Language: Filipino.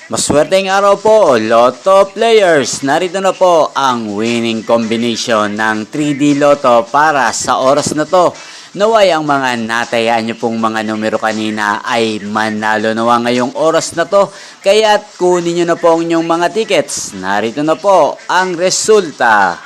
Maswerteng araw po, Lotto players. Narito na po ang winning combination ng 3D Lotto para sa oras na to. Naway ang mga natayaan nyo pong mga numero kanina ay manalo nawa ngayong oras na to. Kaya't kunin nyo na po ang inyong mga tickets. Narito na po ang resulta.